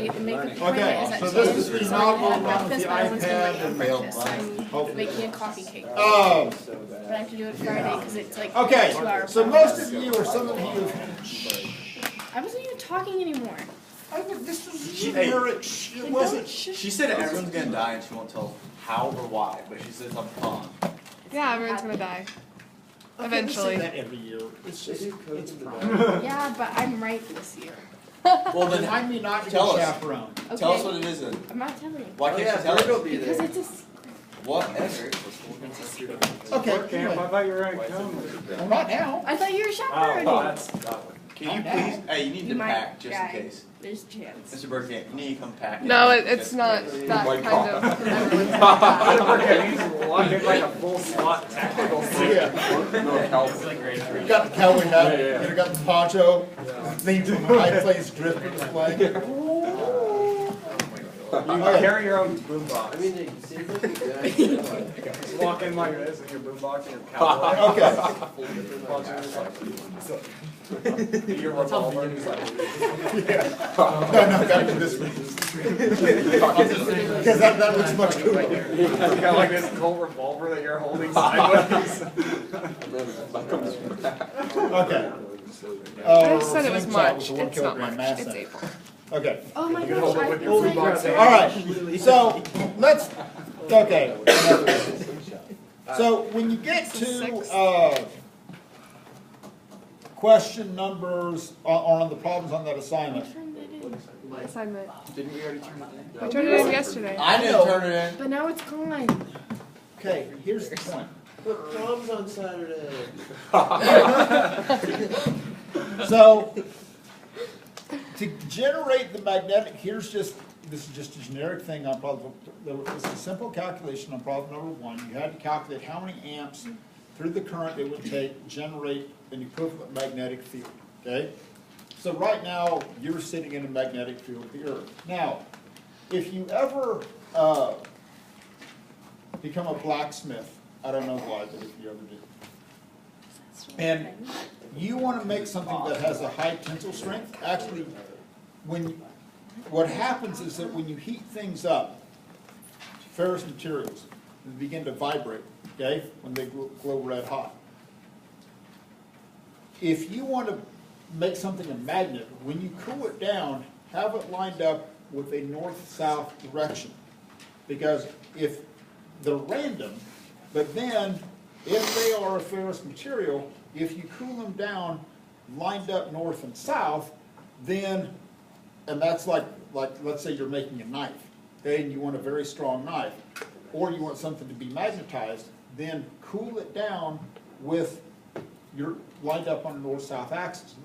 make a point Okay, is that so this is today, the so I'm gonna have novel one with breakfast, the but I was gonna iPad make and breakfast. mail. I'm making a coffee cake. Oh. But I have to do it Friday because it's like Okay, 2 hour so process. most of you or some of you. I wasn't even talking anymore. This was generic. It wasn't. She said everyone's gonna die and she won't tell how or why, but she says I'm calm. Yeah, everyone's gonna die. Eventually. That every year. It's just. It's Yeah, but I'm right this year. Well then, Remind me not to tell be us. chaperone. Okay. Tell us what it is then. I'm not telling you. Why can't you tell us? Because it's a secret. Whatever. Okay. Camp, I Anyway. thought you were gonna come. Well, not now. I thought you were Oh, chaperoning. that's Can you please? Hey, you need You to might pack just die. in case. There's a chance. Mr. Burkamp, you need to come pack. No, just it's in not case. that Oh my kind God. of. He's walking like a full SWAT tactical suit. You got the cowboy hat. You got the poncho. Thing from high place drifters playing. You carry your own boombox. I mean, it seems like you just walk in like this with your boombox and your cowboy. Okay. Your revolver and just like. No, got to do this one. Because that looks much cooler. You got like this Colt revolver that you're holding sideways. Okay. I said it was slingshot March. with a 1 It's not kilogram March. mass It's center. April. Okay. Oh my You can hold gosh, it I with your feel boombox. like All right. So let's. Okay. So when you get to question numbers on the problems on that assignment, Assignment. Didn't we already turn it in? I turned it in yesterday. I didn't turn it in. But now it's gone. okay, here's the point. But prom's on Saturday. So to generate the magnetic, this is just a generic thing on problem. It's a simple calculation on problem number 1. You had to calculate how many amps through the current it would take to generate an equivalent magnetic field. Okay? So right now you're sitting in a magnetic field of the Earth. Now, if you ever become a blacksmith, I don't know why, but if you ever do, and you want to make something that has a high tensile strength, actually, what happens is that when you heat things up, ferrous materials, they begin to vibrate, okay, when they glow red hot. If you want to make something a magnet, when you cool it down, have it lined up with a north-south direction. Because if they're random, but then if they are a ferrous material, if you cool them down lined up north and south, then, and that's like let's say you're making a knife, okay, and you want a very strong knife, or you want something to be magnetized, then cool it down with your lined up on a north-south axis.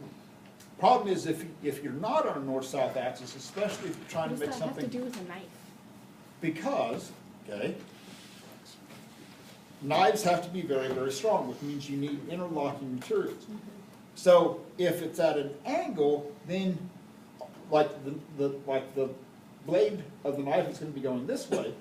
Problem is if you're not on a north-south axis, especially if you're trying What to does make that have to something, do with a knife? because, okay, knives have to be very, very strong, which means you need interlocking materials. So if it's at an angle, then like the blade of the knife is going to be going this way,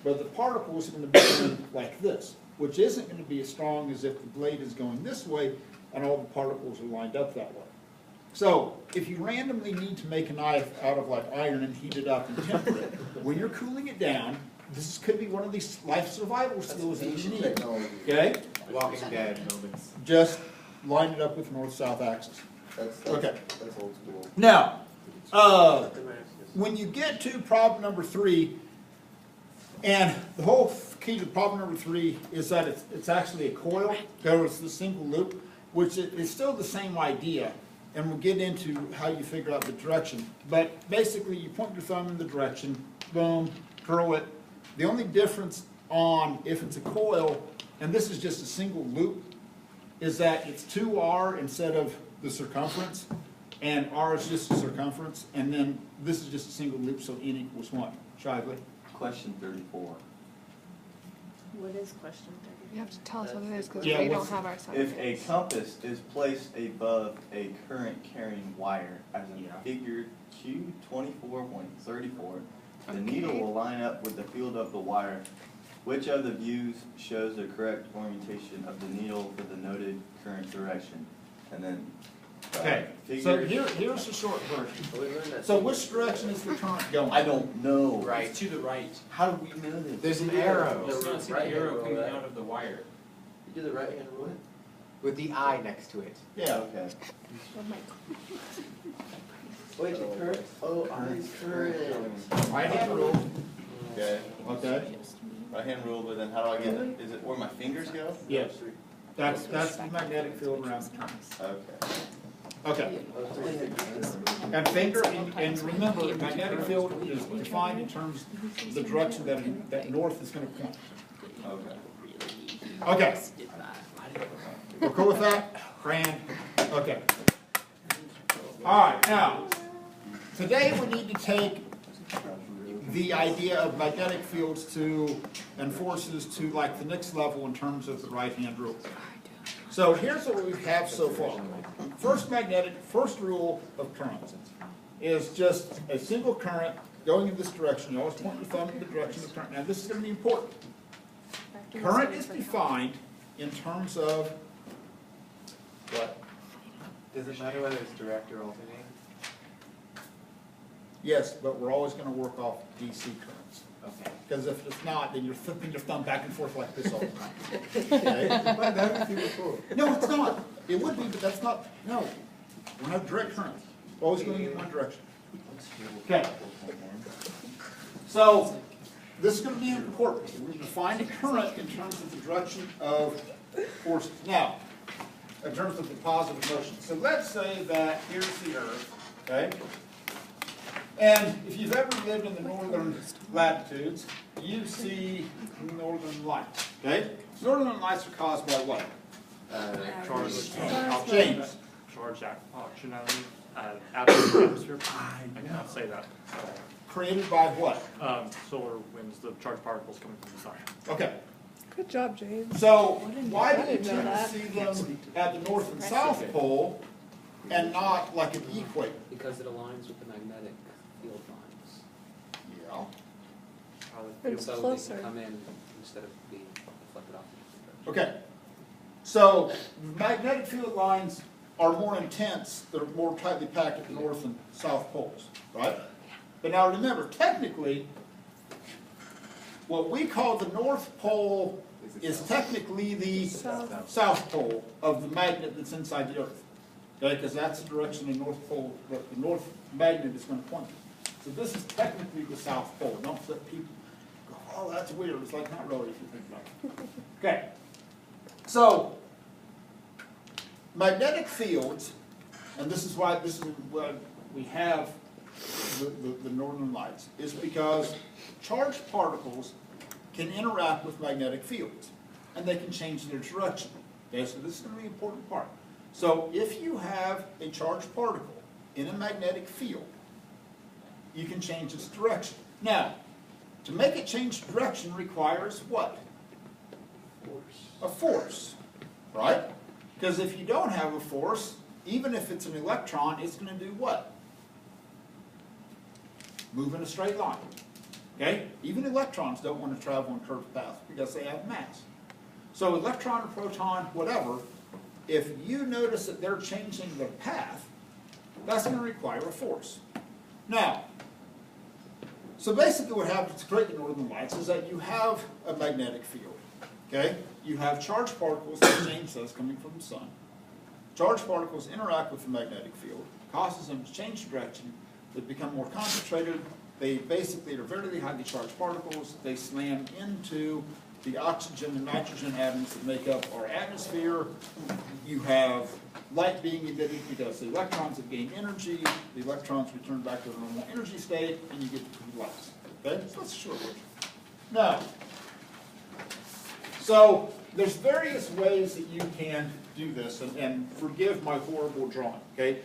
but the particles are going to be going like this, which isn't going to be as strong as if the blade is going this way and all the particles are lined up that way. So if you randomly need to make a knife out of like iron and heat it up and temper it, when you're cooling it down, this could be one of these life survival skills that you need. Okay? Walking Dead moments. Just line it up with north-south axis. Okay. That's old school. Now, when you get to problem number 3, and the whole key to problem number 3 is that it's actually a coil. There was the single loop, which is still the same idea, and we'll get into how you figure out the direction. But basically, you point your thumb in the direction, boom, curl it. The only difference on if it's a coil, and this is just a single loop, is that it's 2r instead of the circumference, and r is just the circumference, and then this is just a single loop, so n equals 1. Shively? Question 34. What is question 30? You have to tell us what it is because Yeah, we don't what's- have our assignment. If a compass is placed above a current-carrying wire as in figure Q24.34, the needle will line up with the field of the wire. Which of the views shows the correct orientation of the needle for the noted current direction? And then Okay, so Figures. here's the short version. We learned that. So which direction is the current going? I don't know. Right. It's to the right. How do we know this? There's an arrow You don't see the right-hand arrow rule coming that. out of the wire. You do the right hand rule. With the I next to it. Yeah. Okay. Oh my God. Wait, the current? Oh, I's current. Right hand rule, Okay. okay? Right hand rule, but then how do I get it? Is it where my fingers go? Yes. That's the magnetic field around the current. Okay. Okay. And finger, and remember, the magnetic field is defined in terms of the direction that north is gonna point. Okay. Okay. We're cool with that? Grand? Okay. All right, now, today we need to take the idea of magnetic fields and forces to like the next level in terms of the right-hand rule. So here's what we have so far. First rule of current is just a single current going in this direction. You always point your thumb in the direction of the current. Now this is going to be important. Current is defined in terms of what? Does it matter whether it's direct or alternating? Yes, but we're always going to work off DC currents. Okay. Because if it's not, then you're flipping your thumb back and forth like this all the time. Okay? No, it's not. It would be, but that's not, no. We don't have direct currents. Always going in one direction. Okay. So, this is going to be important. We're going to define a current in terms of the direction of forces. Now, in terms of the positive motion. So let's say that here's the Earth, okay? And if you've ever lived in the northern latitudes, you see northern lights, okay? Northern lights are caused by what? James. Charge auctionality, out of the atmosphere. I cannot say that. Created by what? Solar winds, the charged particles coming from the sun. Okay. Good job, James. So why do I you didn't know tend to that. see them at the north and south pole and not like at the equator? Because it aligns with the magnetic field lines. Yeah. It's So they closer. can come in instead of being deflected off. Okay. So magnetic field lines are more intense, they're more tightly packed at the north and south poles, right? But now remember, technically, what we call the north pole is technically the south pole of the magnet that's inside the Earth. Okay, because that's the direction the north pole, the north magnet is going to point. So this is technically the south pole. Don't let people go, oh, that's weird. It's like not really if you think about it. Okay. So magnetic fields, and this is why we have the northern lights, is because charged particles can interact with magnetic fields, and they can change their direction. Okay, so this is going to be an important part. So if you have a charged particle in a magnetic field, you can change its direction. Now, to make it change direction requires what? A force, right? Because if you don't have a force, even if it's an electron, it's going to do what? Move in a straight line. Okay? Even electrons don't want to travel in curved paths because they have mass. So electron or proton, whatever, if you notice that they're changing their path, that's going to require a force. Now, so basically what happens to create the northern lights is that you have a magnetic field. Okay? You have charged particles, as James says, coming from the sun. Charged particles interact with the magnetic field, causes them to change direction. They become more concentrated. They basically are very highly charged particles. They slam into the oxygen and nitrogen atoms that make up our atmosphere. You have light being emitted because the electrons have gained energy. The electrons return back to their normal energy state, and you get the lights. Okay? So that's a short version. Now, so there's various ways that you can do this, and forgive my horrible drawing, okay?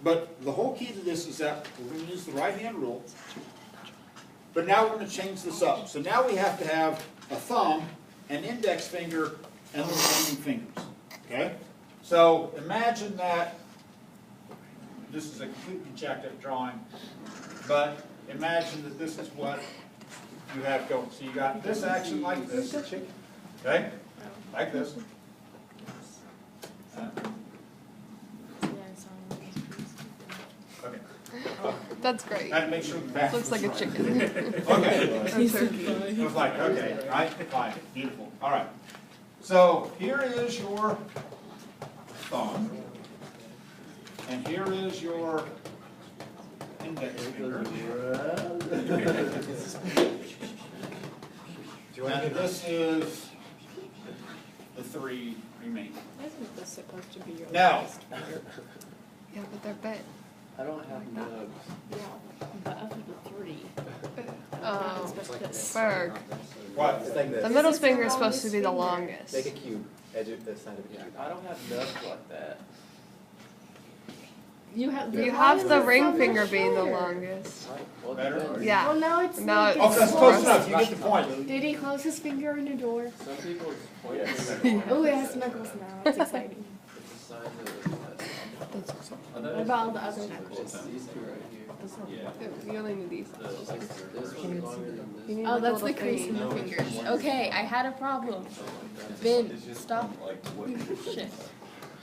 But the whole key to this is that we're going to use the right-hand rule, but now we're going to change this up. So now we have to have a thumb, an index finger, and the remaining fingers, okay? So imagine that, this is a completely jacked up drawing, but imagine that this is what you have going. So you got this action like this, okay? Like this. That's great. Had to make sure the back Looks was like a right. chicken. Okay. Or turkey. It was like, okay, right, fine, beautiful, all right. So here is your thumb, and here is your index finger. And this is the three remaining. Isn't this supposed to be your Now. last finger? Yeah, but they're bent. I don't have nubs. Yeah, but of the three. Oh, It's like this. Berg. What? It's like The this. middle This is the finger is supposed to be the longest longest. Make a cube. Edge of the side of a cube. I don't have nubs like that. You have. You why have is the it ring so finger much being the shorter? longest. Well, Better? depends. Yeah. Well, now it's Now like it's- Okay, that's close enough, you get the point. Did he close his finger in the door? Some people just point at me. Oh, it has knuckles now. It's exciting. It's a sign that What about all the other knuckles? it's these two right here. You only need these. This one's longer than You this. need Oh, like a that's little the crease thingy. in the fingers. Okay, I had a problem. Ben, stop. Shit.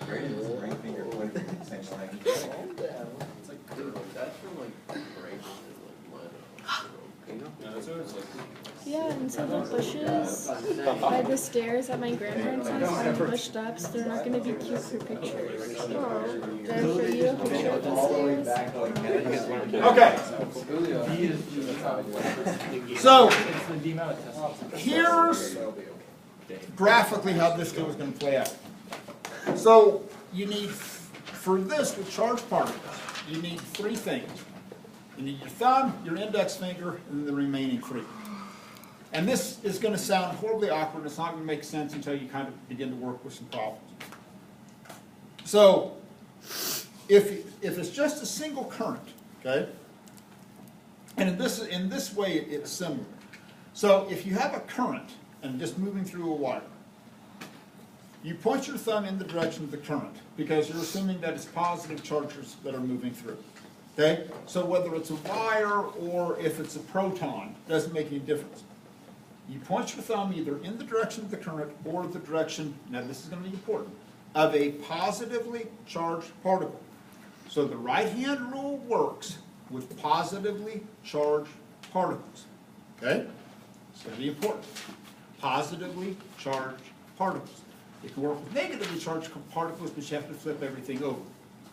Ring finger pointing same line. Calm down. It's like curved. That's from like breaks and like Yeah, and so the bushes by the stairs at my grandparents' house are bushed up, so they're not gonna be cute for pictures. Did I show you a picture of the stairs? Okay, so here's graphically how this is going to play out. So you need, for this with charged particles, you need three things. You need your thumb, your index finger, and the remaining three. And this is going to sound horribly awkward. It's not going to make sense until you kind of begin to work with some problems. So if it's just a single current, okay, and in this way it's similar. So if you have a current and just moving through a wire, you point your thumb in the direction of the current because you're assuming that it's positive charges that are moving through. Okay? So whether it's a wire or if it's a proton, doesn't make any difference. You point your thumb either in the direction of the current or the direction, now this is going to be important, of a positively charged particle. So the right-hand rule works with positively charged particles. Okay? It's going to be important. Positively charged particles. It can work with negatively charged particles, but you have to flip everything over.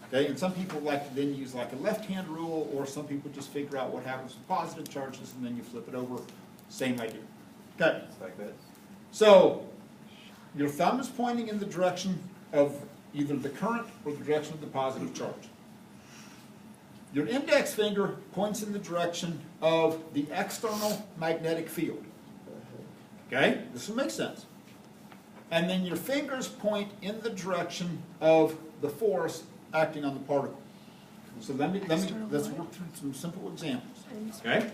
Okay? And some people like to then use like a left-hand rule, or some people just figure out what happens with positive charges and then you flip it over. Same idea. Okay? Like this. So your thumb is pointing in the direction of either the current or the direction of the positive charge. Your index finger points in the direction of the external magnetic field. Okay? This will make sense. And then your fingers point in the direction of the force acting on the particle. So let's work through some simple examples. Okay?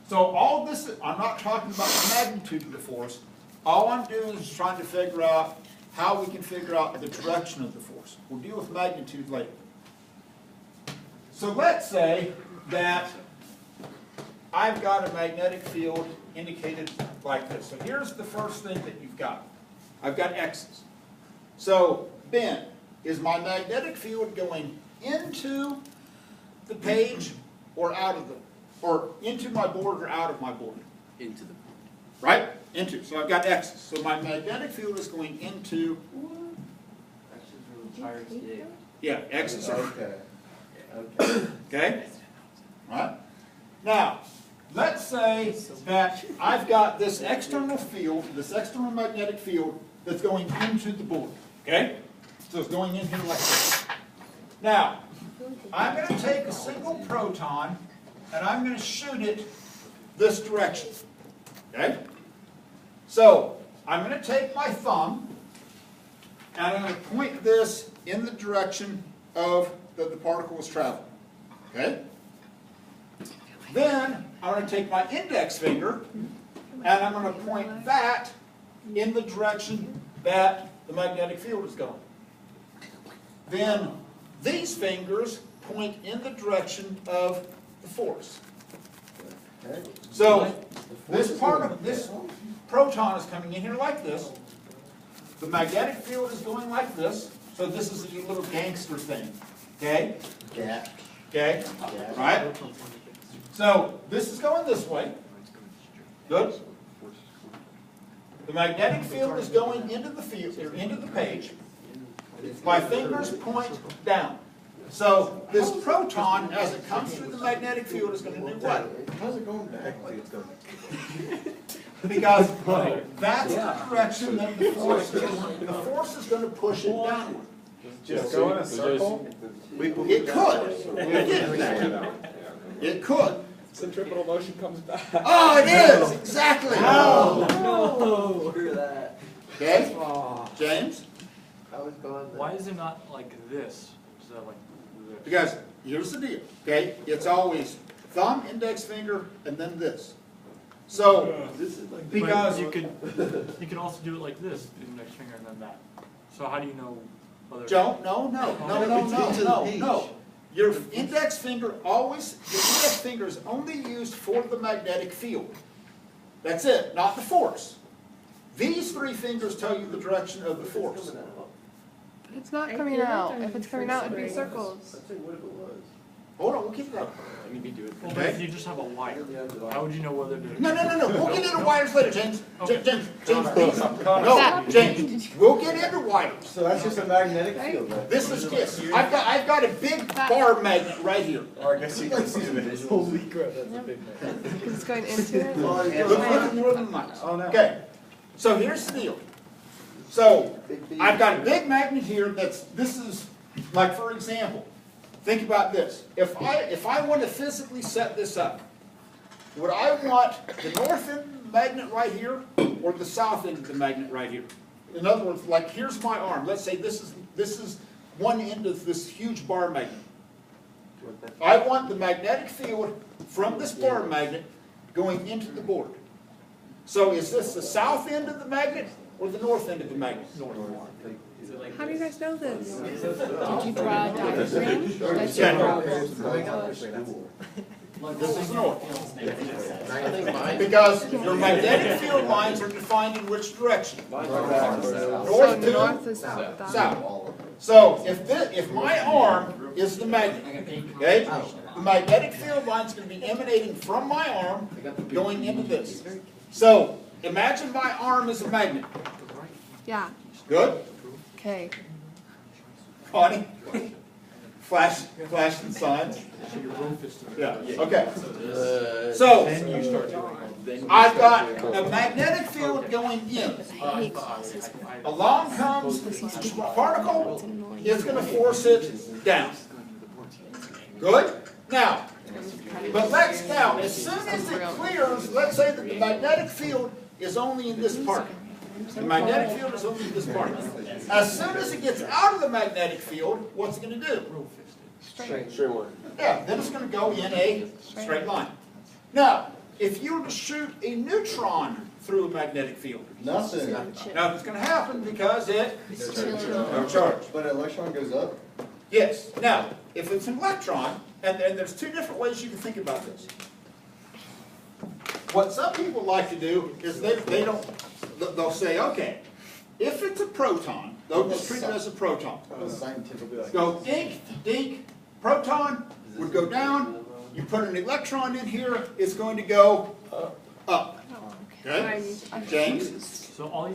So all this, I'm not talking about the magnitude of the force. All I'm doing is trying to figure out how we can figure out the direction of the force. We'll deal with magnitude later. So let's say that I've got a magnetic field indicated like this. So here's the first thing that you've got. I've got X's. So, Ben, is my magnetic field going into the page or out of the, or into my board or out of my board? Into the. Right? Into. So I've got X's. So my magnetic field is going into, yeah, X's are, Okay. Okay. okay? Right? Now, let's say that I've got this external field, this external magnetic field that's going into the board, okay? So it's going in here like this. Now, I'm going to take a single proton and I'm going to shoot it this direction, okay? So, I'm going to take my thumb and I'm going to point this in the direction of that the particle is traveling, okay? Then, I'm going to take my index finger, and I'm going to point that in the direction that the magnetic field is going. Then, these fingers point in the direction of the force. So, this proton is coming in here like this. The magnetic field is going like this. So this is a little gangster thing, okay? Yeah. Okay? Right? So this is going this way. Good. The magnetic field is going into the field, or into the page. My fingers point down. So this proton, as it comes through the magnetic field, is going to do what? How's it going back? Because that's the direction that the force is. The force is going to push it downward. Just go in a circle? It could. It didn't. It could. Centripetal motion comes back. Oh, it is! Exactly! No! Screw that. Okay? James? I was going there. Why is it not like this instead of like this? Because here's the deal, okay? It's always thumb, index finger, and then this. So, This is like. because But you could also do it like this, index finger and then that. So how do you know whether? Don't, no. Your index finger always, your index finger is only used for the magnetic field. That's it, not the force. These three fingers tell you the direction of the force. It's not I coming feel like out. I'm If it's coming out, it'd be frustrated. circles. I'd say, what if it was? Hold on, we'll keep that. I need to do it. Well, but if you just have a wire, how would you know whether to? No, we'll get into wires later, James. James, please. No, James, we'll get into wires. So that's just a magnetic field, right? This is this. I've got a big bar magnet right here. Or I guess you can see the visuals. Holy crap, that's a big man. Because it's going into it. Look at Northern Lights. Oh, no. Okay, so here's the deal. So, I've got a big magnet here this is, like for example, think about this. If I want to physically set this up, would I want the north end of the magnet right here, or the south end of the magnet right here? In other words, like here's my arm. Let's say this is one end of this huge bar magnet. I want the magnetic field from this bar magnet going into the board. So is this the south end of the magnet or the north end of the magnet? How do you guys know this? Did you draw a diagram? That's Yeah. your This is north. I think mine. Because your magnetic field lines are defined in which direction? Mine's So North to north is south. south. So if my arm is the magnet, okay, the magnetic field line is going to be emanating from my arm going into this. So imagine my arm is a magnet. Yeah. Good? Okay. Connie? Flashing signs? Yeah, okay. So, I've got a magnetic field going in. Along comes a particle, it's going to force it down. Good? Now, now, as soon as it clears, let's say that the magnetic field is only in this part. The magnetic field is only in this part. As soon as it gets out of the magnetic field, what's it going to do? Straight line. Yeah, then it's going to go in a straight line. Now, if you were to shoot a neutron through a magnetic field, Nothing. nothing's going to happen because it's no charge. But an electron goes up? Yes. Now, if it's an electron, and there's two different ways you can think about this. What some people like to do is they'll say, okay, if it's a proton, they'll just treat it as a proton. Scientifically like. Go dink, dink, proton would go down, you put an electron in here, it's going to go up. Okay? James? So all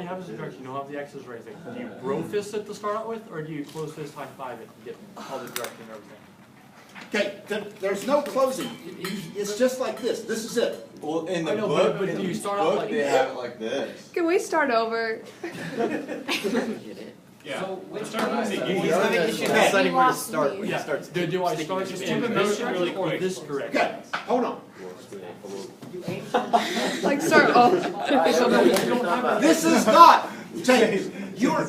you have is a direction, you don't have the X's or anything. Do you bro fist it to start out with, or do you close fist high five it and get all the direction and everything? Okay, there's no closing. It's just like this. This is it. Well, in I the know, book, but do you start out like they have it like this. Can we start over? So He's deciding where to start. when yeah, do I start in this direction or this direction? Okay, hold on. Like start off. This is not, James, you're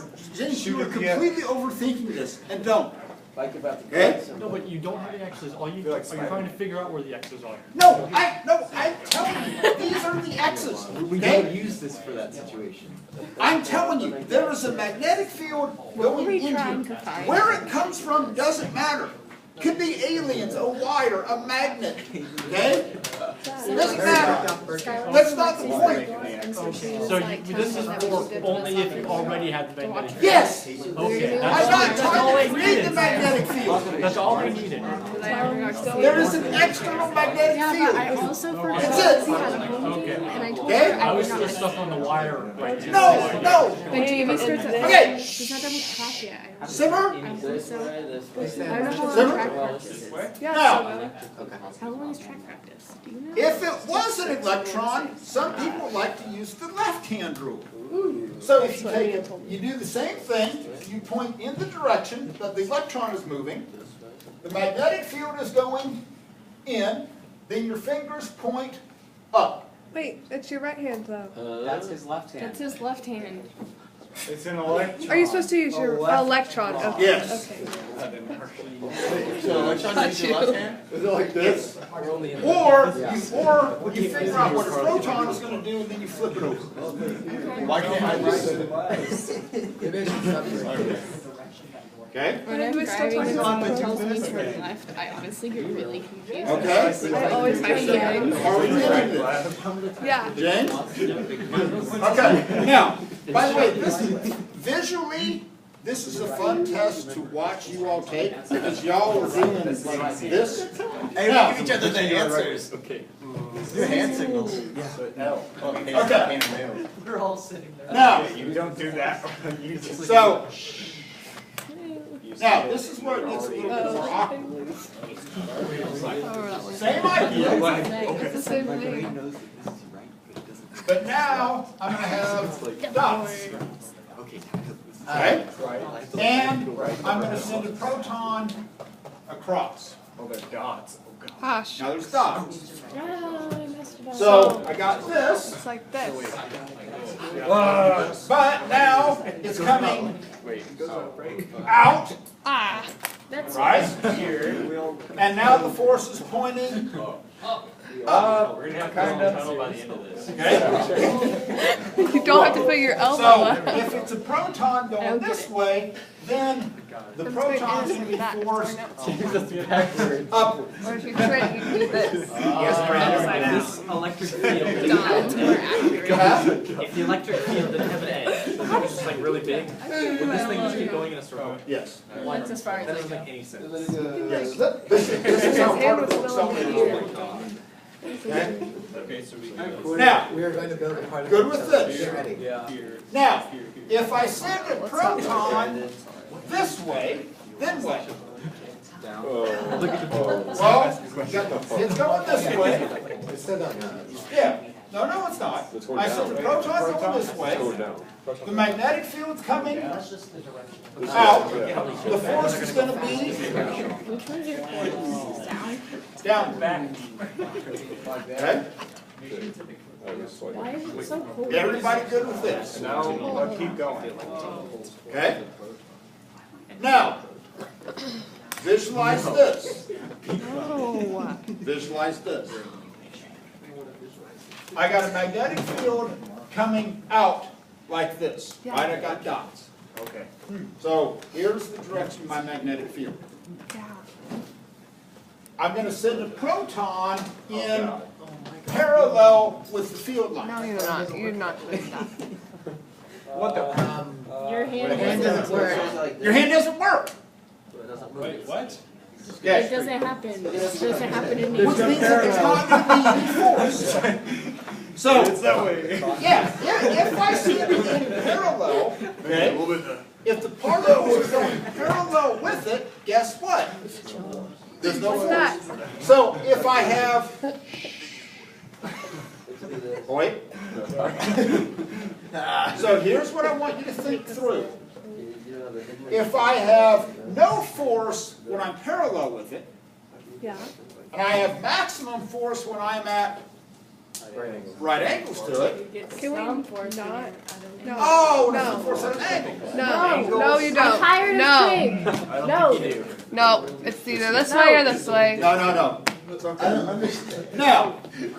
completely overthinking this, and don't. Like about the. Okay? No, but you don't have the X's. Are you trying to figure out where the X's are? No, I'm telling you, these are the X's. We Okay? don't use this for that situation. I'm telling you, there is a magnetic field going we into trying it. to find? Where it comes from doesn't matter. Could be aliens, a wire, a magnet, okay? Doesn't matter. That's not the point. So this is for only if you already have the magnetic field? Yes! Okay, I'm not that's all trying they to create the needed. magnetic field. That's all they needed. There is an external magnetic Yeah, but I field. also forgot That's it. she had a home Okay. and I told Okay? her I I was would still not. stuck on the wire right now. No, no. But you even in Okay, She's not done with class yet. I simmer. don't think so. I don't know how long Simmer. track practice is. Now, How long is track practice? Do you know? if it was an electron, some people like to use the left-hand rule. So if you take it, you do the same thing, you point in the direction that the electron is moving, the magnetic field is going in, then your fingers point up. Wait, it's your right hand though. That's his left hand. That's his left hand. It's an electron. Are you supposed to use your electron? Okay. Yes. Okay. So electron uses your left hand? Is it like this? Or you figure out what a proton is going to do, and then you flip it over. Why can't I use it? Okay? When I'm We're still driving talking and about someone the tells me to turn left, I honestly get really confused. Okay? I always get that. Are we doing this? Yeah. James? Okay, now, by the way, visually, this is a fun test to watch you all take, because y'all are doing like this. Hey, we Now, give each other the answers. Okay. Do hand signals. Okay. We're all sitting there. Now, You don't do that. so, now, this is where it gets a little bit more awkward. Same idea, It's the same thing. but now I'm gonna have dots. Okay? And I'm gonna send a proton across. Oh, the dots. Oh, God. Gosh. Now there's dots. Ah, I messed it up. So I got this, It's like this. but now it's coming out, Ah. That's right? And now the force is pointing up. We're gonna have to go tunnel by the end of this. Okay? You don't have to put your elbow So up. if it's a proton going this way, then the proton is going to be forced upward. Or if you try to do this. This electric field. God's more accurate. If the electric field didn't have an edge, it was just like really big, would this thing just keep going in a circle? Yes. That's as far as That I doesn't go. make any sense. Yes. This is how particles go into Okay? Okay, so we Now, We are going to build a part of good with this. Yeah. Now, if I send a proton this way, then what? Well, it's going this way. It's still not done. Yeah. No, it's not. I send the proton going this way. The magnetic field's coming out. The force is going to be Which one's your force? down. Okay? Why is it so cold? Everybody good with this? Now, keep going. Okay? Now, visualize this. Oh. Visualize this. I got a magnetic field coming out like this. Right? I got dots. Okay. So here's the direction of my magnetic field. Yeah. I'm going to send a proton in parallel with the field line. No, you're not. You're not doing that. What the? Your hand hand doesn't doesn't work. Your hand doesn't work. Wait, what? It Yes. doesn't happen. It doesn't happen in New Which York. means that it's not going to be enforced. So, It's that way. yeah, if I send it in parallel, okay, if the particle is going parallel with it, guess what? There's no What's that? force. So if I have, wait. So here's what I want you to think through. If I have no force when I'm parallel with it, Yeah. and I have maximum force when I'm at right angles to it, Can we Some force not? No. oh, there's No. no force at an angle. No, you I'm don't. tired No. of saying. No. No, it's either this way or this way. No. I don't understand. Now,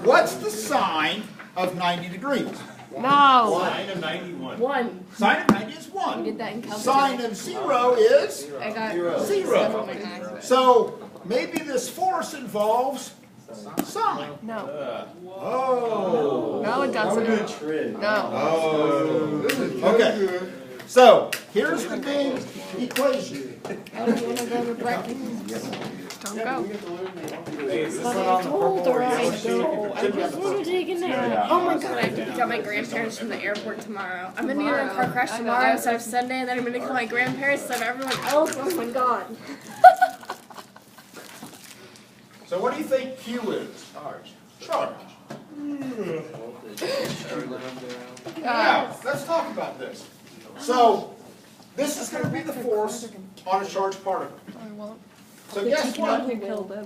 what's the sine of 90 degrees? No. Line of 91. 1. Sine of 90 is We 1. did that in calculus. Sine of 0 is I got 0. my eyes. So maybe this force involves Sine. No. Oh. No, it doesn't. No. Oh. Okay. So here's the big equation. I don't want to go to breakfast. Don't go. Hey, is this But one I on the told purple her or I'd is go. I just want to take a nap. Oh my god, I have to pick up my grandparents from the airport tomorrow. I'm gonna get in a car crash I know. tomorrow, so I have Sunday, and then I'm gonna call my grandparents, so everyone else. Oh my god. So what do you think Q is? Charge. Now, let's talk about this. So, this is going to be the force on a charged particle. I won't. So guess what?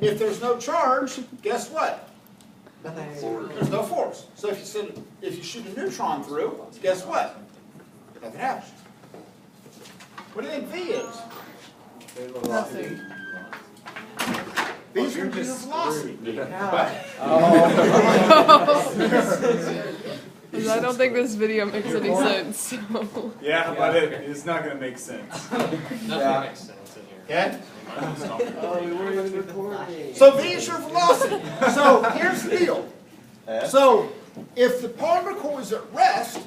If there's no charge, guess what? There's no force. So if you shoot a neutron through, guess what? Nothing happens. What do you think V is? Nothing. V is going to be the velocity. I don't think this video makes any sense. So. Yeah, but it's not gonna make sense. Nothing makes sense in here. Okay? Oh, we weren't even recording. So V is your velocity. So here's the deal. So if the particle is at rest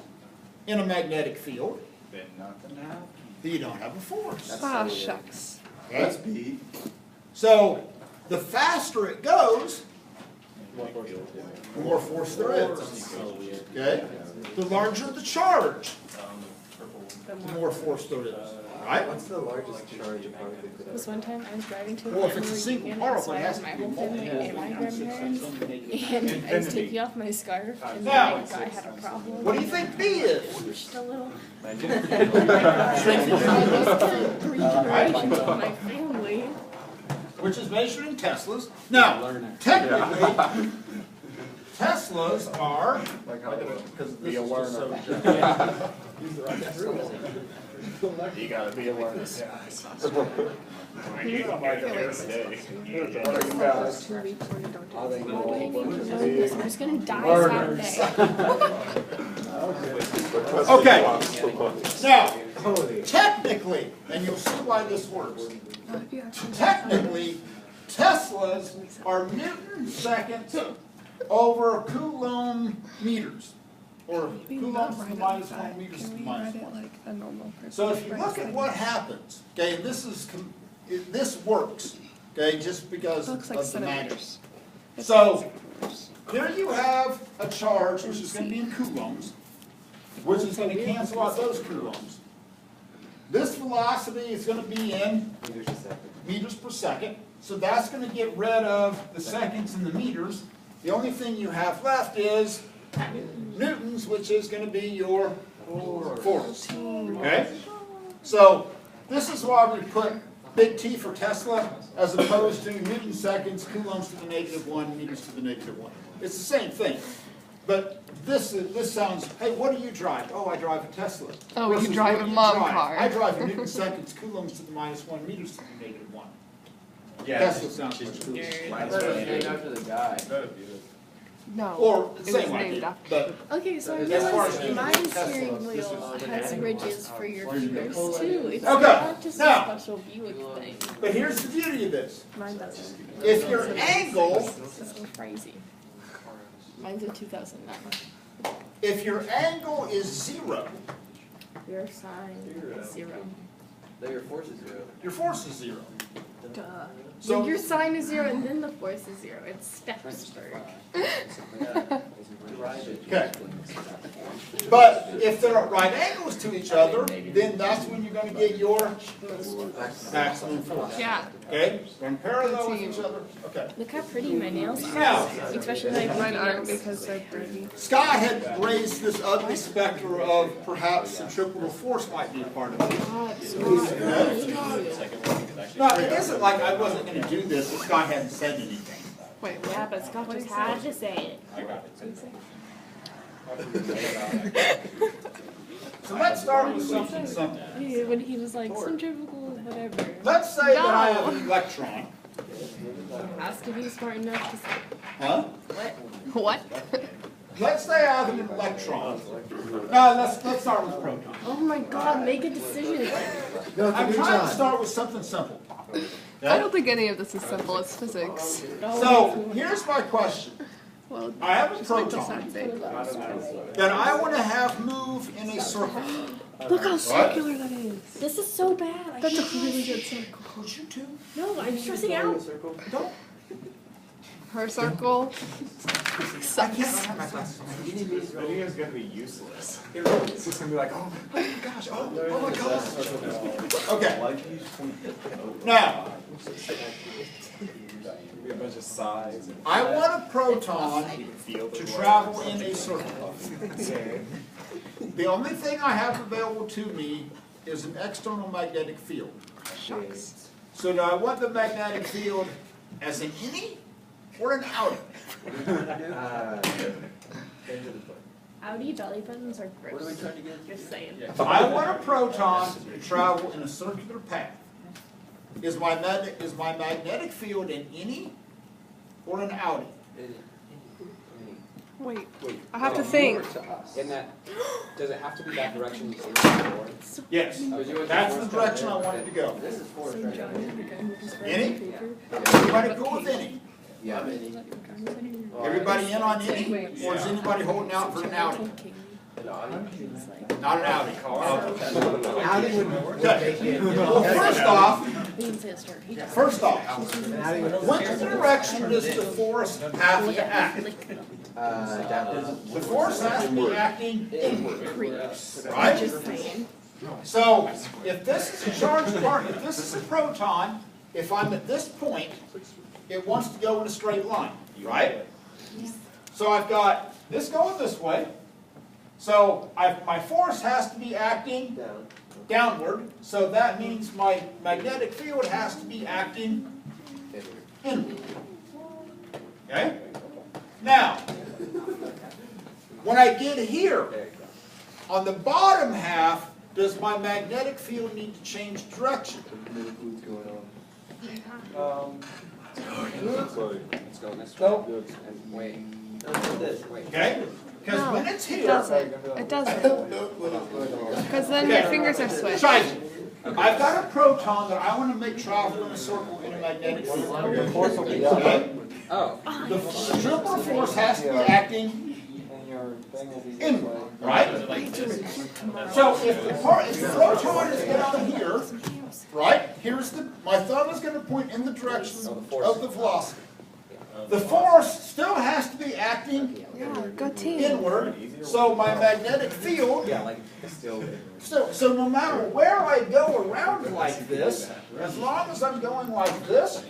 in a magnetic field, Then nothing happens. then you don't have a force. Ah, shucks. That's B. So the faster it goes, the more force there is. Okay? The larger the charge, the more force there is. Right? What's the largest charge of particle could This one time I was driving to a Well, if it's a family single reunion, particle, so I it has had to my be whole family and my grandparents, and I was taking off my scarf, and Now- then I had a problem. What do you think B is? Just a little. I was three generations of my family. Which is measured in Teslas. Now, technically, Teslas are, because this is just so. You gotta be a learner. Those 2 weeks where you don't do this. I'm just gonna die Saturday. Okay. Now, technically, and you'll see why this works. Technically, Teslas are Newton seconds over Coulomb meters. Or coulombs to the minus 1 meters to the minus 1. Like a normal person. So if you look at what happens, okay, and this works, okay, just because It looks like of the magnet. centimeters. So here you have a charge which is going to be in coulombs, which is going to cancel out those coulombs. This velocity is going to be in meters per second, so that's going to get rid of the seconds and the meters. The only thing you have left is newtons, which is going to be your force. Okay? So this is why we put big T for Tesla as opposed to Newton seconds, coulombs to the -1, meters to the -1. It's the same thing. But this sounds, hey, what do you drive? Oh, I drive a Tesla. Oh, you Versus, drive what a do you mom drive? car. I drive a Newton seconds, coulombs to the -1, meters to the -1. Yeah. Tesla sounds much cooler. I thought it was named after the guy. No. Or it same was named idea, after. but Okay, so I As far as realized my Tesla, steering this is- wheel has ridges for your fingers too. It's Okay, not just now- a special Buick thing. but here's the beauty of this. Mine doesn't. If your angle, This is so crazy. Mine's a 2009. if your angle is 0, Your sine is 0. No, your force is 0. your force is 0. Duh. So- Your sine is 0 and then the force is 0. It's Stepsburg. Okay. But if they're at right angles to each other, then that's when you're going to get your maximum force. Yeah. Okay? Run parallel with each other. Okay. Look how pretty my nails are. Now, Especially like Mine aren't nails. because they're dirty. Scott had raised this ugly specter of perhaps centripetal force might be a part of it. No, it isn't like I wasn't going to do this if Scott hadn't said anything. Wait, what? Yeah, but Scott just had to say it. So let's start with something simple. When he was like, centrifugal, whatever. Let's say that I have an electron. Has to be smart enough to say, Huh? what? What? Let's say I have an electron. No, let's start with protons. Oh my god, make a decision. I'm trying to start with something simple. I don't think any of this is simple. It's physics. So, here's my question. Well, I have a just like the proton Saturday. that I want to have move in a circle. Look how circular that is. This is so bad. That's a really good circle. Could you two? No, I'm stressing out. Don't. Her circle I sucks. can't have my glasses on. I think it's gonna be useless. It's just gonna be like, oh my gosh, oh my gosh. Okay, Why'd you use point? now, Be a bunch of sides and I want a proton feel to travel in a circle. Okay. The only thing I have available to me is an external magnetic field. Shucks. So do I want the magnetic field as an innie or an outie? Audi belly buttons are gross. What are we trying to get? Just saying. I want a proton to travel in a circular path. Is my magnetic field an innie or an outie? Wait, I have to think. In that, does it have to be that direction you see before? Yes, that's the direction I want it to go. This is force So right John, there. the guy who just read Any? the paper. Everybody cool with any? Yeah. Everybody in on any? Or is anybody holding out for an outie? Not an outie. Okay. Well, first off, which direction does the force have to act? The force has to be acting inward, right? Just saying. So, if this is a charged particle, if this is a proton, if I'm at this point, it wants to go in a straight line, right? So I've got this going this way. So my force has to be acting downward. So that means my magnetic field has to be acting inward. Okay? Now, when I get here, on the bottom half, does my magnetic field need to change direction? Let's go this way. No. And wait. Wait. Okay? Because No, when it's It here, doesn't. It doesn't. Because then your fingers are switched. Scheiße. I've got a proton that I want to make travel in a circle in a magnetic field. Okay? Oh. The centripetal force has to be acting inward, right? So if the proton is down here, right? My thumb is going to point in the direction of the velocity. The force still has to be acting Yeah, go team. inward, so my magnetic field, Yeah, like still. so no matter where I go around like this, as long as I'm going like this,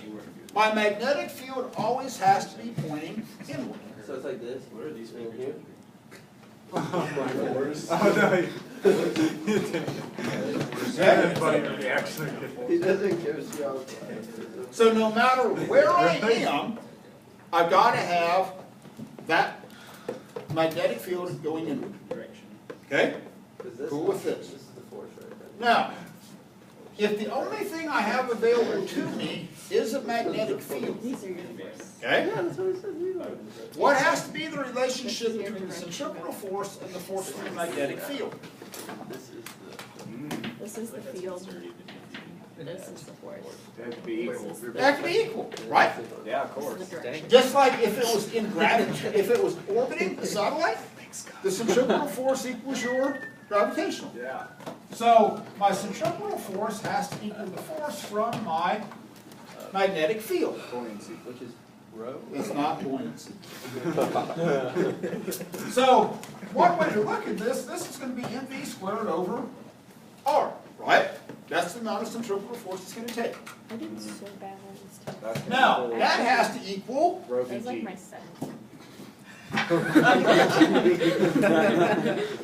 my magnetic field always has to be pointing inward. So it's like this? What are these fingers here? He doesn't give a strong. So no matter where I am, I've got to have that magnetic field going inward. Okay? Cool with this. This is the force right there. Now, if the only thing I have available to me is a magnetic field, These are your force. okay? Yeah, that's what it says here. What has to be the relationship between the centripetal force and the force of the magnetic field? This is the field. This is the force. They have to be equal. They have to be equal, right? Yeah, of This course. is the direction. Just like if it was in gravity, if it was orbiting a satellite, the centripetal force equals your gravitational. Yeah. So my centripetal force has to equal the force from my magnetic field. Buoyancy, which is rho. It's not buoyancy. So one way to look at this is going to be mv squared over r, right? That's the amount of centripetal force it's going to take. I did so bad on this test. That's Now, that has to equal rho That was like VG. my seventh.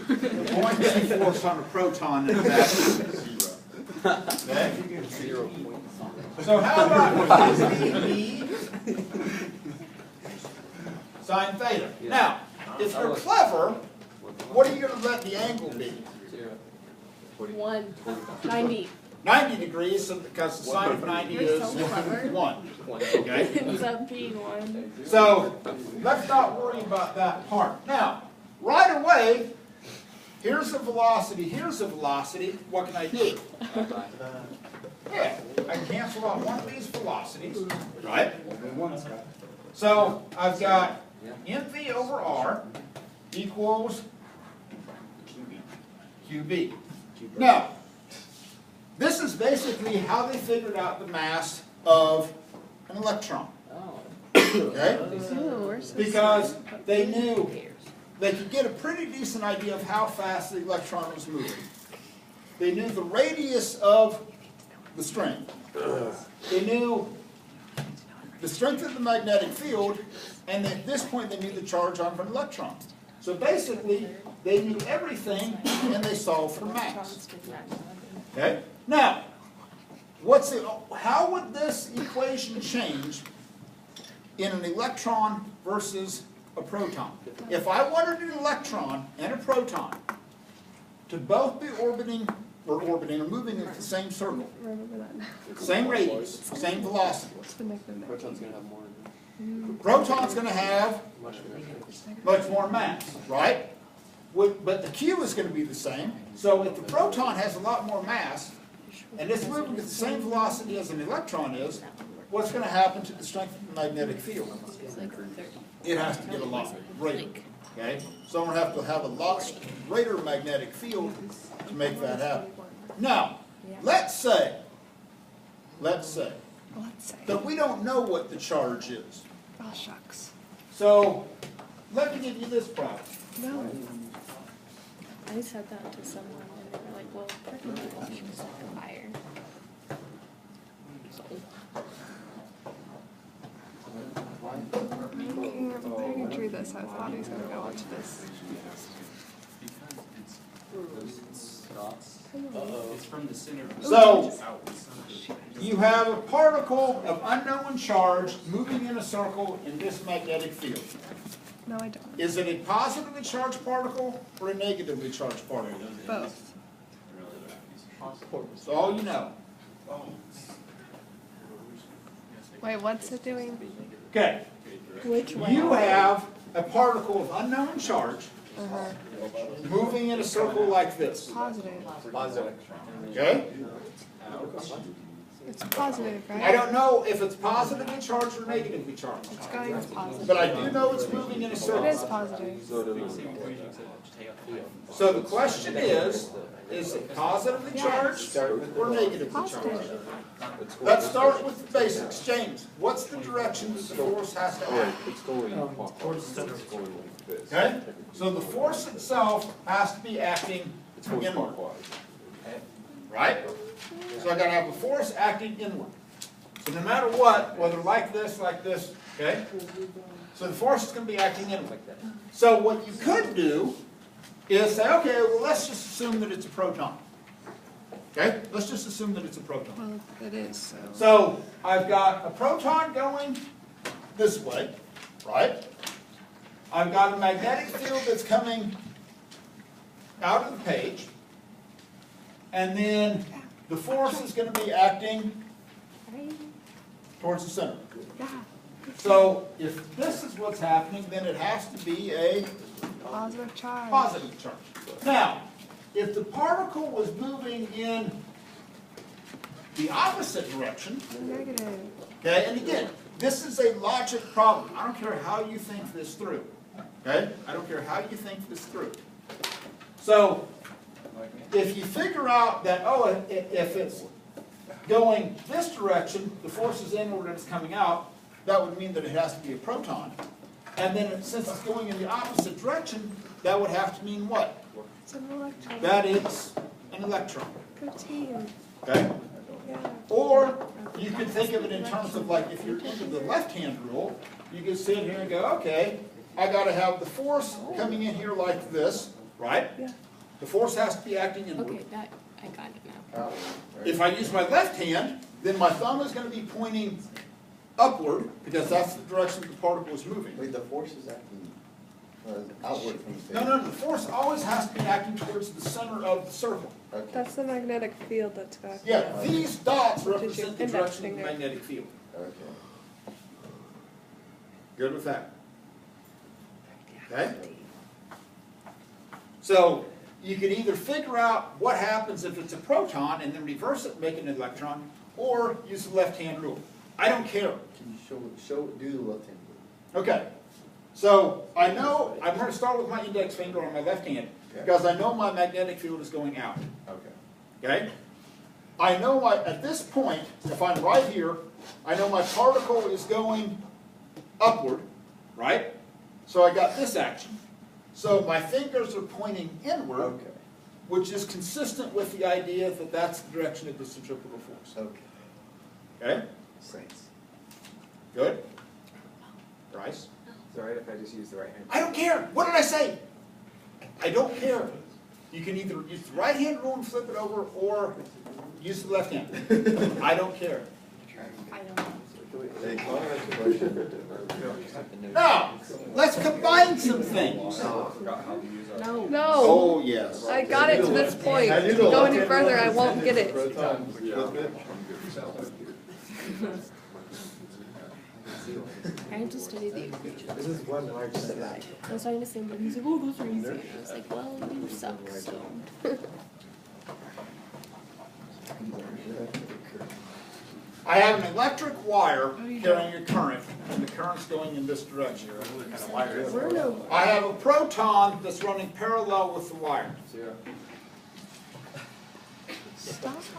the buoyancy force on a proton is actually 0. Okay? So how about VB sine theta? Now, if you're clever, what are you going to let the angle be? 190. 90 degrees, so because the sine of 90 You're is so clever. 1. Okay? Ends up being 1. So let's not worry about that part. Now, right away, here's the velocity, here's the velocity. What can I do? Yeah, I can cancel out one of these velocities. velocities, right? So I've got mv over r equals qb. Now, this is basically how they figured out the mass of an electron. Okay? Because they knew they could get a pretty decent idea of how fast the electron was moving. They knew the radius of the string. They knew the strength of the magnetic field, and at this point they knew the charge on an electron. So basically, they knew everything, and they solved for mass. Okay? Now, how would this equation change in an electron versus a proton? If I wanted an electron and a proton to both be orbiting or moving in the same circle, same radius, same velocity, Proton's gonna have more. proton's going to have much more mass, right? But the Q is going to be the same. So if the proton has a lot more mass, and it's moving at the same velocity as an electron is, what's going to happen to the strength of the magnetic field? It has to get a lot greater. Okay? So I'm going to have a lot greater magnetic field to make that happen. Now, let's say that we don't know what the charge is. Oh, shucks. So let me give you this problem. No. I said that to someone and they were like, well, parking lot is like a fire. I can read this. I thought he was going to go watch this. It's from the center. So you have a particle of unknown charge moving in a circle in this magnetic field. No, I don't. Is it a positively charged particle or a negatively charged particle? Both. So all you know. Wait, what's it doing? Okay. Which way? You have a particle of unknown charge moving in a circle like this. Positive. Okay? It's positive, right? I don't know if it's positively charged or negatively charged. It's going as positive. But I do know it's moving in a It circle. is positive. So the question is it positively charged or negatively charged? Positive. Let's start with the basics. James, what's the direction that the force has to act? It's going towards the center. It's going like this. Okay? So the force itself has to be acting It's going inward. clockwise. Right? So I gotta have a force acting inward. So no matter what, whether like this, okay? So the force is gonna be acting inward. So what you could do is say, okay, well, let's just assume that it's a proton. Okay? Let's just assume that it's a proton. Well, it is, so. So I've got a proton going this way, right? I've got a magnetic field that's coming out of the page. And then the force is going to be acting towards the center. Yeah. So if this is what's happening, then it has to be a Positive charge. positive charge. Now, if the particle was moving in the opposite direction, Negative. okay, and again, this is a logic problem. I don't care how you think this through, okay? I don't care how you think this through. So, if you figure out that, oh, if it's going this direction, the force is inward and it's coming out, that would mean that it has to be a proton. And then since it's going in the opposite direction, that would have to mean what? It's an electron. That it's an electron. Good team. Okay? Yeah. Or you could think of it in terms of like if you're into the left-hand rule, you could sit here and go, okay, I got to have the force coming in here like this, right? Yeah. The force has to be acting inward. Okay, that, I got it now. If I use my left hand, then my thumb is going to be pointing upward because that's the direction the particle is moving. Wait, the force is acting outward from the No, the force always has to be acting towards the center of the circle. Okay. That's the magnetic field that's got. Yeah, these dots represent the index direction of the finger? magnetic field. Okay. Good with that? Okay? So, you can either figure out what happens if it's a proton and then reverse it and make it an electron, or use the left-hand rule. I don't care. Can you do the left hand? Okay, so I know, I'm going to start with my index finger on my left hand, because I know my magnetic field is going out. Okay. Okay? I know at this point, if I'm right here, I know my particle is going upward, right? So I got this action. So my fingers are pointing inward, Okay. which is consistent with the idea that that's the direction of the centripetal force. Okay. Okay? Thanks. Good? Bryce? Is it alright if I just use the right hand? I don't care. What did I say? I don't care. You can either use the right hand rule and flip it over, or use the left hand. I don't care. I don't know. Hey, Connor has a question. Now, let's combine some things. No. No, Oh, yes. I got it to this point. I If do you the go left any hand further, rule. I won't get it. Proton flip it. I had to study the equations. This is one large set. I was trying to say, but he's like, oh, those are easy. And I was like, well, you suck, so. I have an electric wire carrying a current, and the current's going in this direction. We're no. I have a proton that's running parallel with the wire.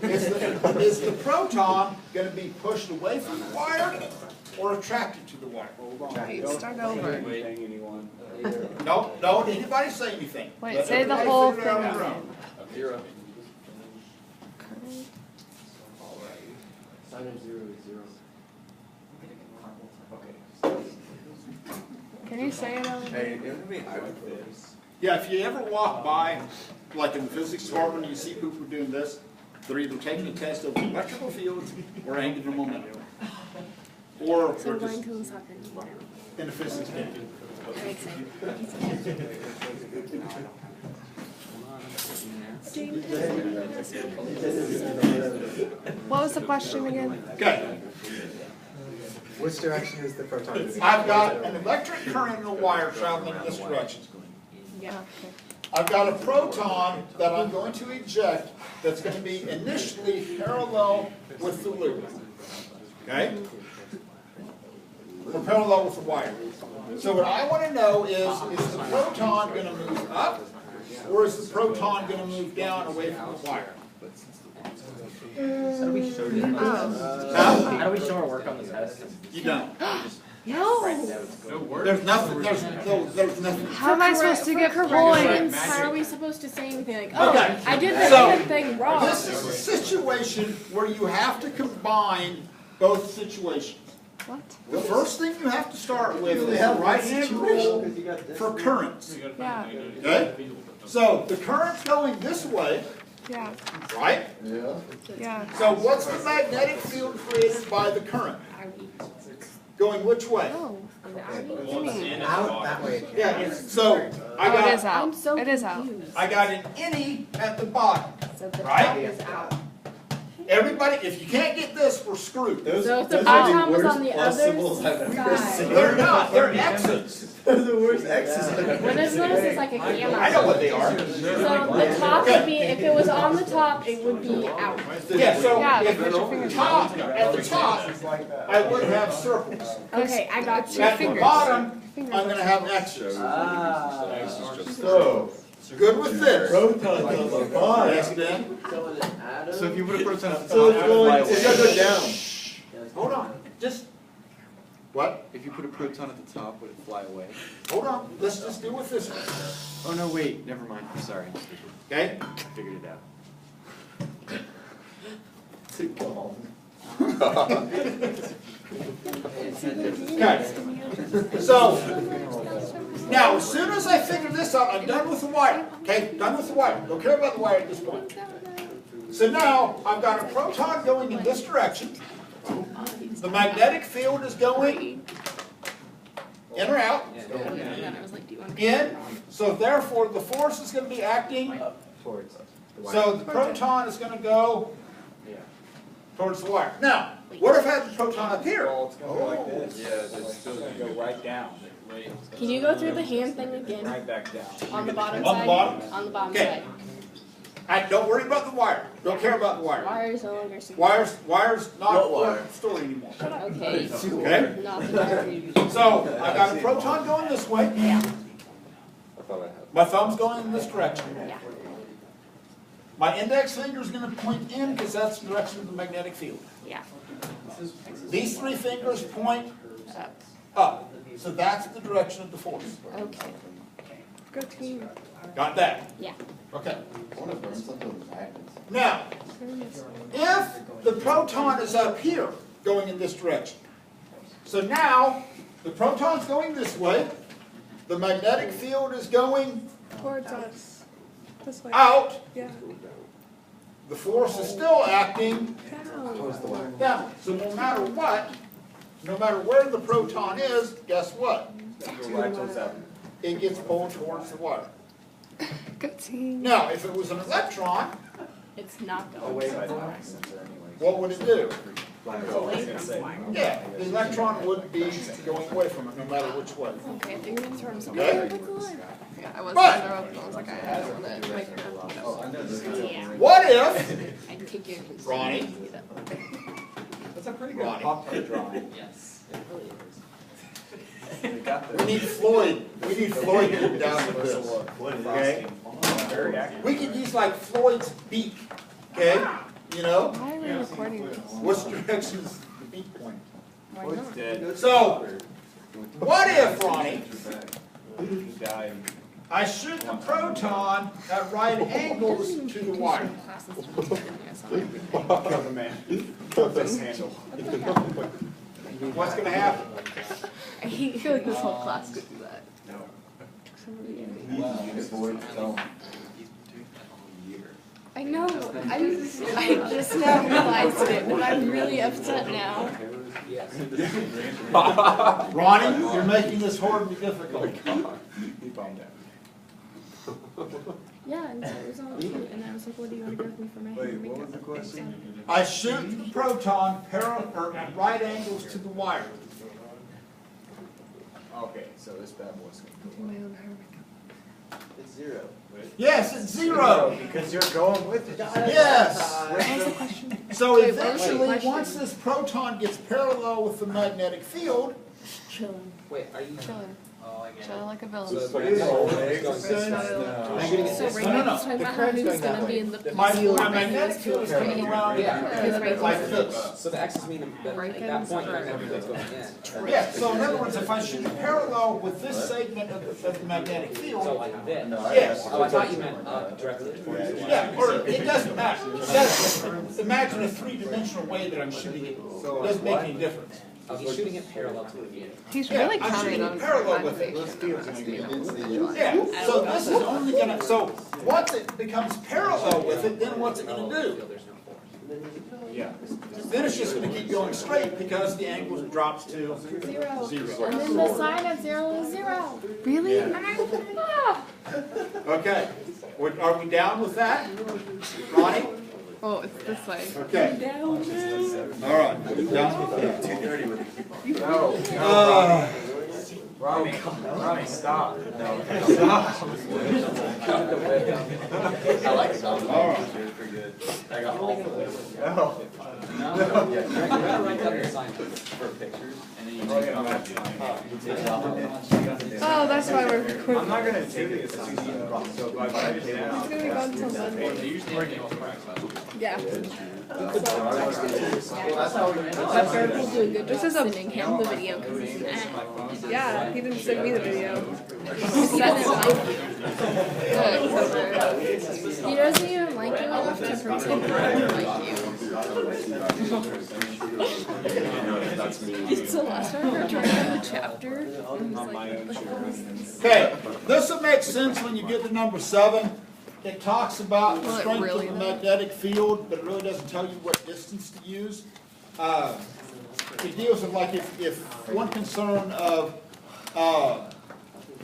Is the proton going to be pushed away from the wire or attracted to the wire? Start over. No, don't anybody say anything. Wait, Let say the everybody whole figure it out thing on their again. own. Zero. Current. Sign of 0 is 0. Can you say it over? Hey, it would be hard with this. Yeah, if you ever walk by, like in the physics department, and you see people doing this, they're either taking a test of electrical fields or angular momentum. Or So they're we're going just to the soccer team now. in a physics game. Very excited. What was the question again? Okay, Which direction is the proton moving? I've got an electric current in a wire traveling in this direction. Yeah. Okay. I've got a proton that I'm going to eject that's going to be initially parallel with the loop. Okay? Or parallel with the wire. So what I want to know is the proton going to move up, or is the proton going to move down away from the wire? How do we show you? Now, How do we show our work on the test? you don't. No. There's nothing, there's nothing. How am I supposed to get Correct. points? How are we supposed to say anything like, oh, Okay. I did the So, damn thing wrong? This is a situation where you have to combine both situations. What? The first thing you have to start with is the right-hand rule for currents. Yeah, Okay? So the current's going this way, yeah, right? Yeah. yeah. So what's the magnetic field created by the current? Going which way? Oh, Is it Out that way. Yeah, so I oh, it is got out. I'm so It is out. confused. I got an any at the bottom. So the Right? top is out. Everybody, if you can't get this, we're screwed. So if the those are the proton was worst on the plus other symbols I've ever side. seen. They're not, they're X's. Those are the worst X's I've ever What is seen. this? It's like a gamma. I know what they are. So the top would be, if it was on the top, it would be out. Yeah, so Yeah, if put your the fingers top, at the top, I would have circles. Okay, I got you. Your At the fingers. bottom, Fingers I'm gonna have X's. So, Good with this. protons on the bottom. Yes, Dan? So an atom. So if you put a proton at the So top, it's it would fly going, it's away. gonna go down. Hold on, just, what? If you put a proton at the top, would it fly away? Hold on, let's just deal with this one, Oh no, wait, never mind, I'm sorry. okay? I figured it out. Okay, so, now, as soon as I figure this out, I'm done with the wire, okay? Done with the wire, don't care about the wire at this point. So now, I've got a proton going in this direction. The magnetic field is going in or out? I was like, do you want to? In, so therefore the force is going to be acting, Towards the wire. so the proton is going to go towards the wire. Now, what if I had the proton up here? Well, it's gonna go like this. Yeah, it's still gonna go right down, Can you go through the hand thing again? Right back down. On the bottom On the side? bottom? On the bottom Okay. side. Don't worry about the wire. Don't care about the wire. Wire is no longer significant. Wire's not What a wire? story anymore. Okay. Okay? Not the wire. So I got a proton going this way. Yeah. My thumb's going in this direction. Yeah. My index finger is going to point in because that's the direction of the magnetic field. Yeah. These three fingers point Up. up. So that's the direction of the force. Okay. Good team. Got that? Yeah. Okay. I want to burn some of those magnets. Now, if the proton is up here, going in this direction, so now the proton's going this way, the magnetic field is going Towards us. This way. out, Yeah. the force is still acting Down. down. So no matter what, no matter where the proton is, guess what? It gets pulled towards the wire. Good team. Now, if it was an electron, It's not going. what would it do? Away from the wire. Yeah, the electron would be going away from it no matter which way. Okay, I think in terms of Okay? Yeah, I was But- there. I was like, I don't want to make her. yeah, What if, I take it. Ronnie, That's a pretty good Ronnie. pop-tart drawing. Yes, it really is. You got we need Floyd to get down with this, okay? Very accurate. We could use like Floyd's beak, okay? You know, Why are we recording this? which direction is the beak pointing? Why not? Dead. So, what if, Ronnie, He died. I shoot the proton at right angles to the wire? Kill the man. Kill this handle. What's gonna happen? I feel like this whole class could do that. I know. I just now realized it, and I'm really upset now. Ronnie, you're making this horribly difficult. He bombed out. Yeah, and so it was on mute, and I was like, "What do you want to go with me for my hair and makeup?" was the question? I shoot the proton at right angles to the wire. Okay, so this bad boy's gonna Do my own hair It's zero. Yes, it's zero. Because you're going with it. Yes. So Wait, eventually, what's the once this proton gets parallel with the magnetic field, Chilling. Wait, are you? Chilling. Oh, I get it. Chilling like a So villain. it's So going So right No, no, now, no. he's talking about how who's gonna be in the my field magnetic field is coming around like this. So the axis mean that at that point, everything's going in. Yeah, so in other words, if I shoot parallel with this segment of the magnetic So field, like this. yes. Oh, I thought you meant directly towards the wire. Yeah, or it doesn't matter. It doesn't, imagine a three-dimensional way that I'm shooting it. It doesn't make any difference. Oh, he's shooting it parallel to the view. He's Yeah, really I'm counting shooting on parallel with it. Yeah, so this is only gonna, so once it becomes parallel with it, then what's it gonna do? There's no force. Yeah. Then it's just gonna keep going straight because the angle drops to zero. zero. And then the sign of zero is zero. Really? Ah! Okay, are we down with that? Ronnie? Oh, it's this way. Okay. All right, down with that. 2:30 with Ronnie, stop. No, stop. I like it. All right. Pretty good. I got all of this. No. Yeah, you're gonna write down the sign for pictures, and then you Oh, take yeah, it Matt. Oh, that's why we're recording. I'm not gonna do this. So if I write it down. It's gonna be gone until Monday. Yeah. However, we'll do a good This job is a- sending him the video because he's an ass. Yeah, he didn't send me the video. He sent it like Yeah, it's over. he doesn't even like you enough to pretend to like you. So last time we were trying to have a chapter, and he's like, Okay, this will make sense when you get to number 7. It talks about the Will it strength really of the though? magnetic field, but it really doesn't tell you what distance to use. It deals with like if one concern of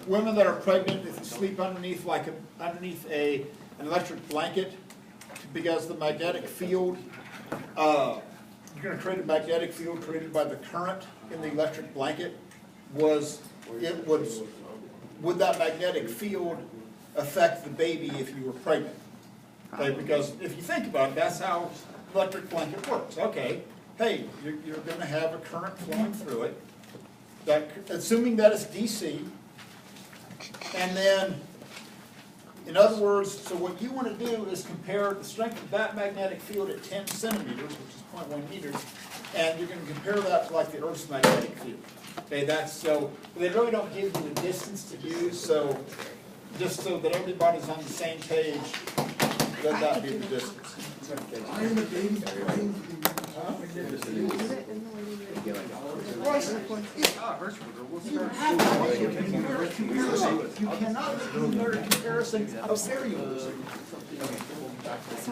women that are pregnant, if you sleep underneath an electric blanket, because the magnetic field, you're going to create a magnetic field created by the current in the electric blanket. Would that magnetic field affect the baby if you were pregnant? Okay, because if you think about it, that's how electric blanket works. Okay, hey, you're gonna have a current flowing through it, that, assuming that it's DC, and then, in other words, so what you want to do is compare the strength of that magnetic field at 10 centimeters, which is 0.1 meters, and you're going to compare that to like the Earth's magnetic field. Okay, that's so, they really don't give you a distance to use, so just so that everybody's on the same page, let that be the distance. You cannot do a comparison of variables.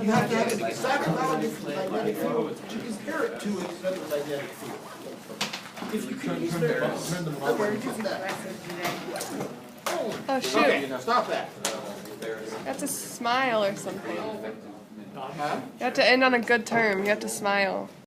You have to have an exact value for the magnetic field to compare it to another magnetic field. If you can use variables, Oh shoot. okay, stop that. You have to smile or something. Huh? You have to end on a good term. You have to smile.